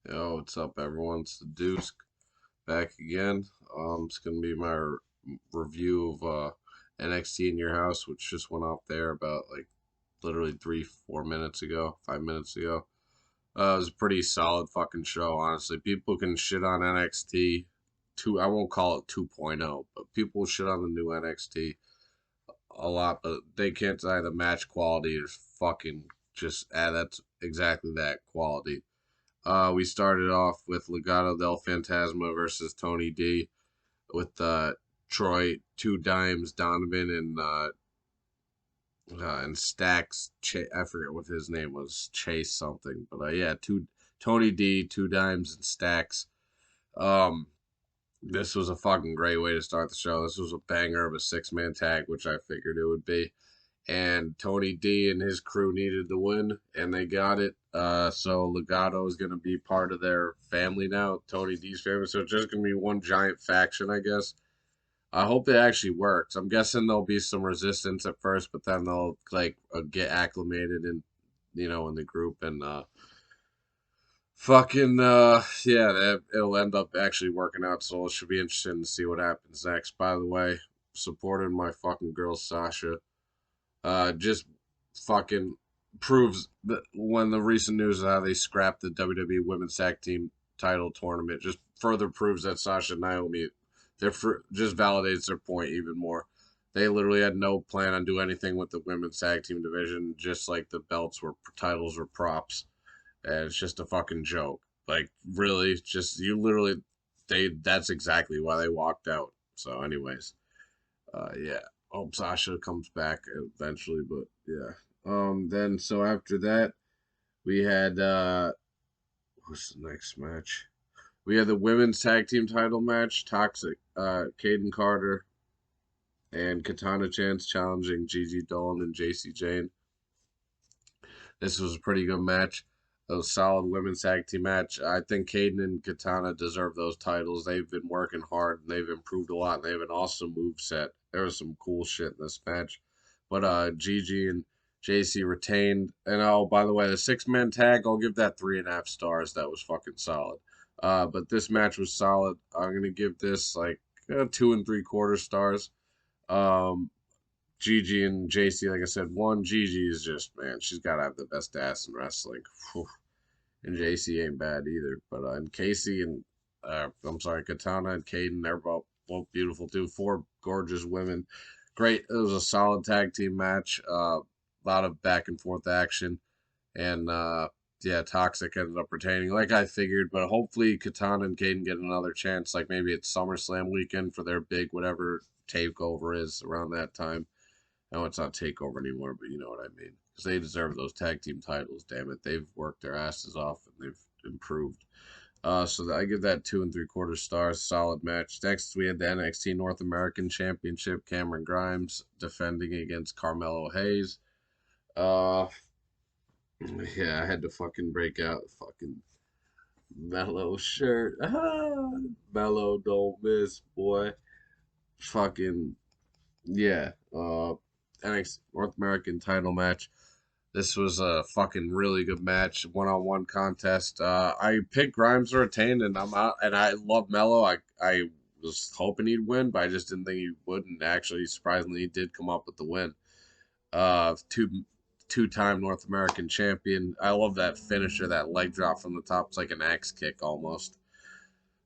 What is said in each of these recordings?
Yo, what's up, everyone? It's the Deuce back again. It's gonna be my review of NXT In Your House, which just went off there about like literally 3, 4 minutes ago, 5 minutes ago. It was a pretty solid fucking show, honestly. People can shit on NXT two. I won't call it 2.0, but people shit on the new NXT a lot, but they can't deny the match quality is fucking just that's exactly that quality. We started off with Legado Del Fantasma versus Tony D with Troy, Two Dimes, Donovan, and Stacks. I forget what his name was, Chase something, but yeah, Tony D, Two Dimes, and Stacks. Um, this was a fucking great way to start the show. This was a banger of a 6-man tag, which I figured it would be, and Tony D and his crew needed the win, and they got it. So Legato is going to be part of their family now, Tony D's family. So it's just going to be one giant faction, I guess. I hope it actually works. I'm guessing there'll be some resistance at first, but then they'll like get acclimated in the group and fucking yeah, it'll end up actually working out. So it should be interesting to see what happens next. By the way, supporting my fucking girl Sasha just fucking proves that when the recent news of how they scrapped the WWE Women's Tag Team title tournament just further proves that Sasha and Naomi, just validates their point even more. They literally had no plan on doing anything with the women's tag team division, just like the titles were props, and it's just a fucking joke. Like really, just you literally, that's exactly why they walked out. So, anyways, yeah. Hope Sasha comes back eventually, but yeah. Then so after that, we had what's the next match? We had the women's tag team title match. Toxic, Kayden Carter and Katana Chance challenging Gigi Dolin and Jacy Jayne. This was a pretty good match. A solid women's tag team match. I think Kayden and Katana deserve those titles. They've been working hard and they've improved a lot. And they have an awesome move set. There was some cool shit in this match. But Gigi and Jacy retained. And oh, by the way, the 6-man tag, I'll give that 3.5 stars. That was fucking solid. But this match was solid. I'm gonna give this like 2 3/4 stars. Um, Gigi and Jacy, like I said, one Gigi is just man, she's gotta have the best ass in wrestling. Whew. And Jacy ain't bad either. But and Casey and I'm sorry, Katana and Kayden, they're both beautiful too. Four gorgeous women. Great. It was a solid tag team match. A lot of back and forth action, and yeah, Toxic ended up retaining, like I figured. But hopefully, Katana and Kayden get another chance, like maybe it's SummerSlam weekend for their big whatever takeover is around that time. No, it's not takeover anymore, but you know what I mean. Because they deserve those tag team titles. Damn it, they've worked their asses off and they've improved. So I give that 2 3/4 stars. Solid match. Next, we had the NXT North American Championship. Cameron Grimes defending against Carmelo Hayes. Uh, yeah, I had to fucking break out fucking Mellow shirt. Mellow don't miss, boy. Fucking yeah. NXT North American title match. This was a fucking really good match, one-on-one contest. I picked Grimes to retain, and I'm out. And I love Mello. I was hoping he'd win, but I just didn't think he would. And actually, surprisingly, he did come up with the win. Two-time North American champion. I love that finisher, that leg drop from the top. It's like an axe kick almost.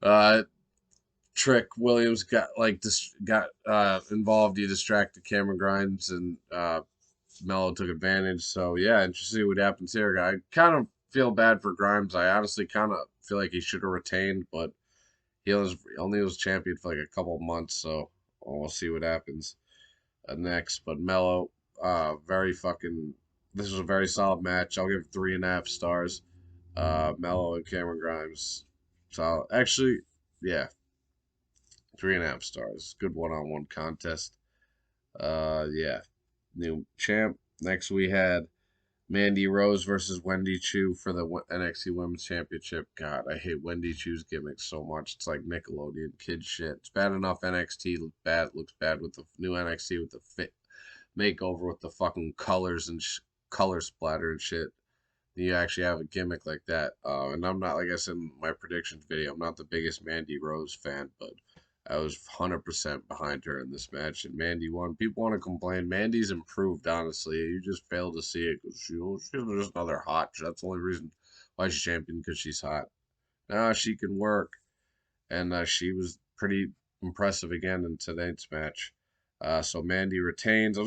Uh, Trick Williams got involved. He distracted Cameron Grimes, and Melo took advantage. So yeah, interesting what happens here. I kind of feel bad for Grimes. I honestly kind of feel like he should have retained, but he only was champion for like a couple of months. So we'll see what happens next. But Melo, very fucking. This was a very solid match. I'll give 3.5 stars. Melo and Cameron Grimes. So actually, yeah, 3.5 stars. Good one-on-one contest. Yeah, new champ. Next we had Mandy Rose versus Wendy Choo for the NXT Women's Championship. God, I hate Wendy Choo's gimmick so much. It's like Nickelodeon kid shit. It's bad enough NXT looks bad with the new NXT with the fit makeover with the fucking colors and color splatter and shit. You actually have a gimmick like that. And I'm not, like I said in my predictions video, I'm not the biggest Mandy Rose fan, but I was 100% behind her in this match, and Mandy won. People want to complain. Mandy's improved, honestly. You just fail to see it because she's just another hot. That's the only reason why she's champion, because she's hot. Now she can work, and she was pretty impressive again in tonight's match. So Mandy retains.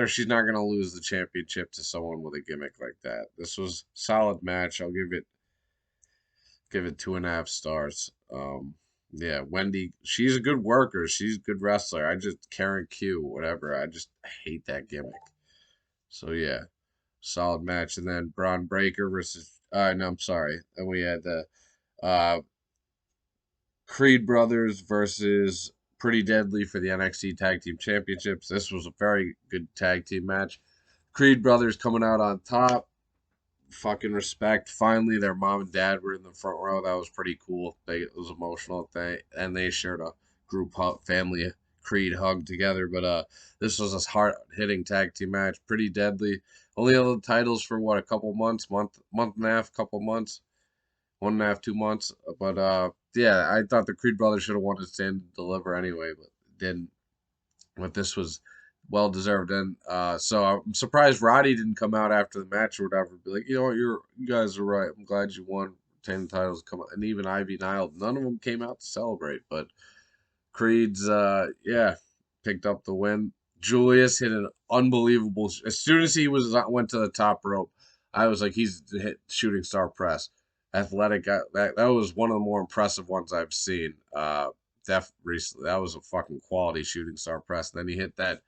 She's not gonna lose the championship to someone with a gimmick like that. This was a solid match. I'll give it 2.5 stars. Yeah, Wendy, she's a good worker. She's a good wrestler. I just Karen Q, whatever. I just hate that gimmick. So yeah, solid match. And then Braun Breaker versus. No, I'm sorry. And we had the uh Creed Brothers versus Pretty Deadly for the NXT Tag Team Championships. This was a very good tag team match. Creed Brothers coming out on top. Fucking respect. Finally, their mom and dad were in the front row. That was pretty cool. It was emotional. And they shared a group hug, family Creed hug together. But this was a hard hitting tag team match. Pretty Deadly. Only held the titles for what, a couple months, month and a half, couple months. 1.5, 2 months. But yeah, I thought the Creed brothers should have won to stand and deliver anyway, but didn't. But this was well deserved, and so I'm surprised Roddy didn't come out after the match or whatever, be like, you know what, you guys are right. I'm glad you won 10 titles. Come on, and even Ivy Nile, none of them came out to celebrate, but Creed's yeah, picked up the win. Julius hit an unbelievable. As soon as he went to the top rope, I was like, he's hit shooting star press. Athletic, that was one of the more impressive ones I've seen. Recently, that was a fucking quality shooting star press. And then he hit that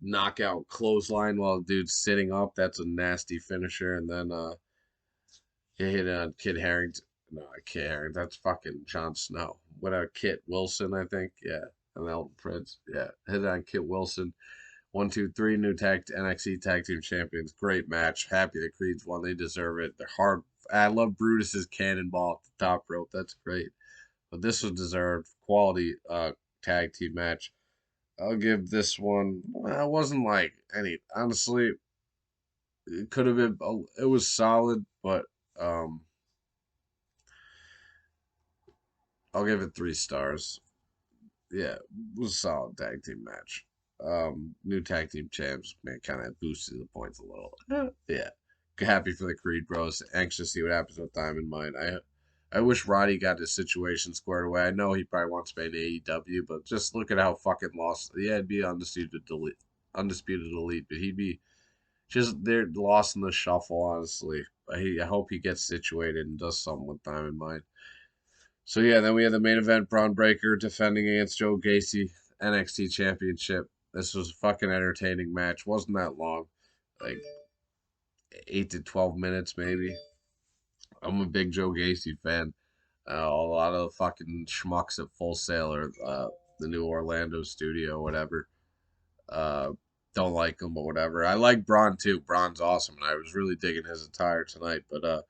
knockout clothesline while the dude's sitting up. That's a nasty finisher. And then he hit Kid Harrington. No, Kid Harrington. That's fucking Jon Snow. What a Kit Wilson, I think. Yeah. And Elton Prince. Yeah. Hit on Kit Wilson. 1, 2, 3 new NXT Tag Team Champions. Great match. Happy the Creeds won. They deserve it. They're hard. I love Brutus's cannonball at the top rope. That's great. But this was deserved. Quality tag team match. I'll give this one. It wasn't like any. Honestly, it could have been. It was solid, but um, I'll give it 3 stars. Yeah, it was a solid tag team match. New tag team champs, man, kind of boosted the points a little. Yeah, happy for the Creed Bros. Anxious to see what happens with Diamond Mine. I wish Roddy got his situation squared away. I know he probably wants to be in AEW, but just look at how fucking lost. Yeah, he'd be undisputed elite, but he'd be just they're lost in the shuffle. Honestly, I hope he gets situated and does something with Diamond Mine. So yeah, then we had the main event: Braun Breaker defending against Joe Gacy, NXT Championship. This was a fucking entertaining match. Wasn't that long, like 8 to 12 minutes maybe. I'm a big Joe Gacy fan. A lot of the fucking schmucks at Full Sail or the new Orlando studio, whatever. Uh, don't like him, but whatever. I like Braun too. Braun's awesome, and I was really digging his attire tonight. But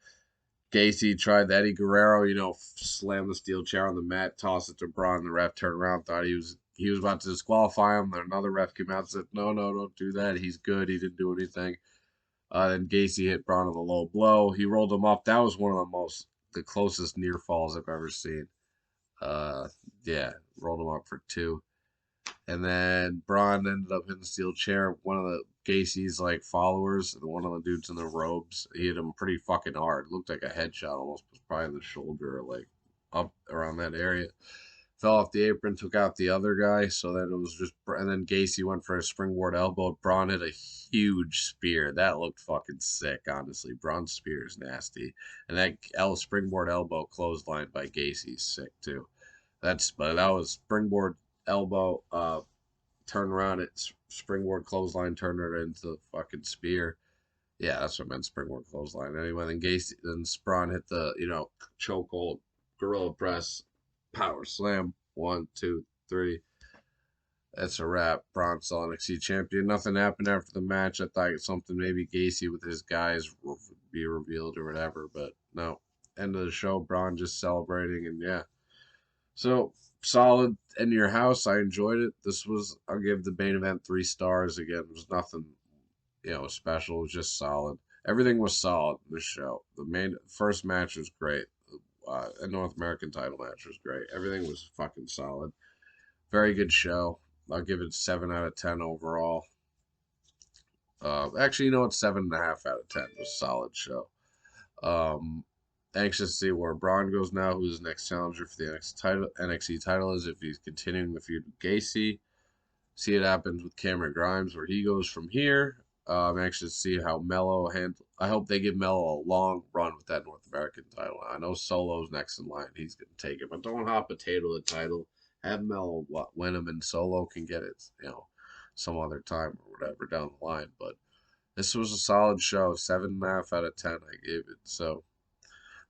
Gacy tried the Eddie Guerrero, slam the steel chair on the mat, toss it to Braun. The ref turned around, thought he was about to disqualify him. Then another ref came out and said, "No, no, don't do that. He's good. He didn't do anything." Then Gacy hit Braun with a low blow. He rolled him up. That was one of the closest near falls I've ever seen. Uh, yeah, rolled him up for 2. And then Braun ended up hitting the steel chair. One of the Gacy's like followers, one of the dudes in the robes, he hit him pretty fucking hard. It looked like a headshot almost, was probably in the shoulder or like up around that area. Fell off the apron, took out the other guy. So then it was just, and then Gacy went for a springboard elbow. Braun hit a huge spear. That looked fucking sick, honestly. Braun's spear is nasty. And that springboard elbow clothesline by Gacy's sick too. But that was springboard elbow, turn around it, springboard clothesline, turn it into the fucking spear. Yeah, that's what I meant, springboard clothesline. Anyway, then Braun hit the, chokehold, gorilla press, power slam. 1, 2, 3. That's a wrap. Braun still NXT champion. Nothing happened after the match. I thought something maybe Gacy with his guys would be revealed or whatever, but no. End of the show. Braun just celebrating, and yeah. So solid in your house. I enjoyed it. I'll give the main event 3 stars. Again, it was nothing, special. It was just solid. Everything was solid in the show. The main first match was great. A North American title match was great. Everything was fucking solid. Very good show. I'll give it 7 out of 10 overall. Actually, you know what? 7.5 out of 10. It was a solid show. Um, Anxious to see where Bron goes now, who's the next challenger for the NXT title is, if he's continuing the feud with Gacy. See what happens with Cameron Grimes, where he goes from here. I'm anxious to see how Melo handle. I hope they give Melo a long run with that North American title. I know Solo's next in line; he's gonna take it, but don't hot potato the title. Have Melo win him, and Solo can get it, some other time or whatever down the line. But this was a solid show. 7.5 out of 10. I gave it. So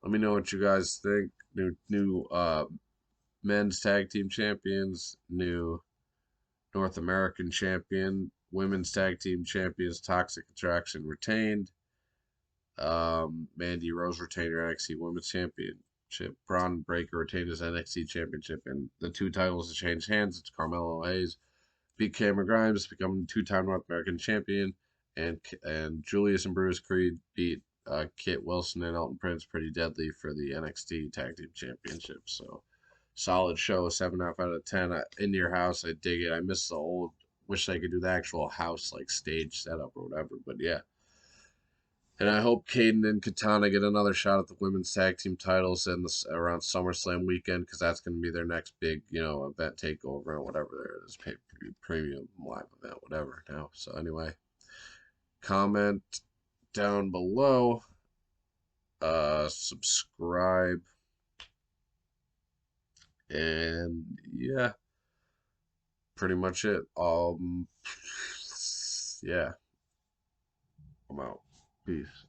let me know what you guys think. New men's tag team champions. New North American champion, women's tag team champions, Toxic Attraction retained. Mandy Rose retained her NXT Women's Championship. Bron Breakker retained his NXT Championship, and the two titles have changed hands. It's Carmelo Hayes beat Cameron Grimes, becoming two-time North American champion, and Julius and Bruce Creed beat Kit Wilson and Elton Prince pretty deadly for the NXT Tag Team Championship. So solid show, 7.5 out of 10. In Your House, I dig it. I miss the old. Wish I could do the actual house like stage setup or whatever. But yeah, and I hope Kayden and Katana get another shot at the women's tag team titles in around SummerSlam weekend, because that's going to be their next big, event takeover or whatever there is, pay-per-view premium live event, whatever. Now, so anyway, comment down below, subscribe, and yeah, pretty much it. Yeah, I'm out. Peace.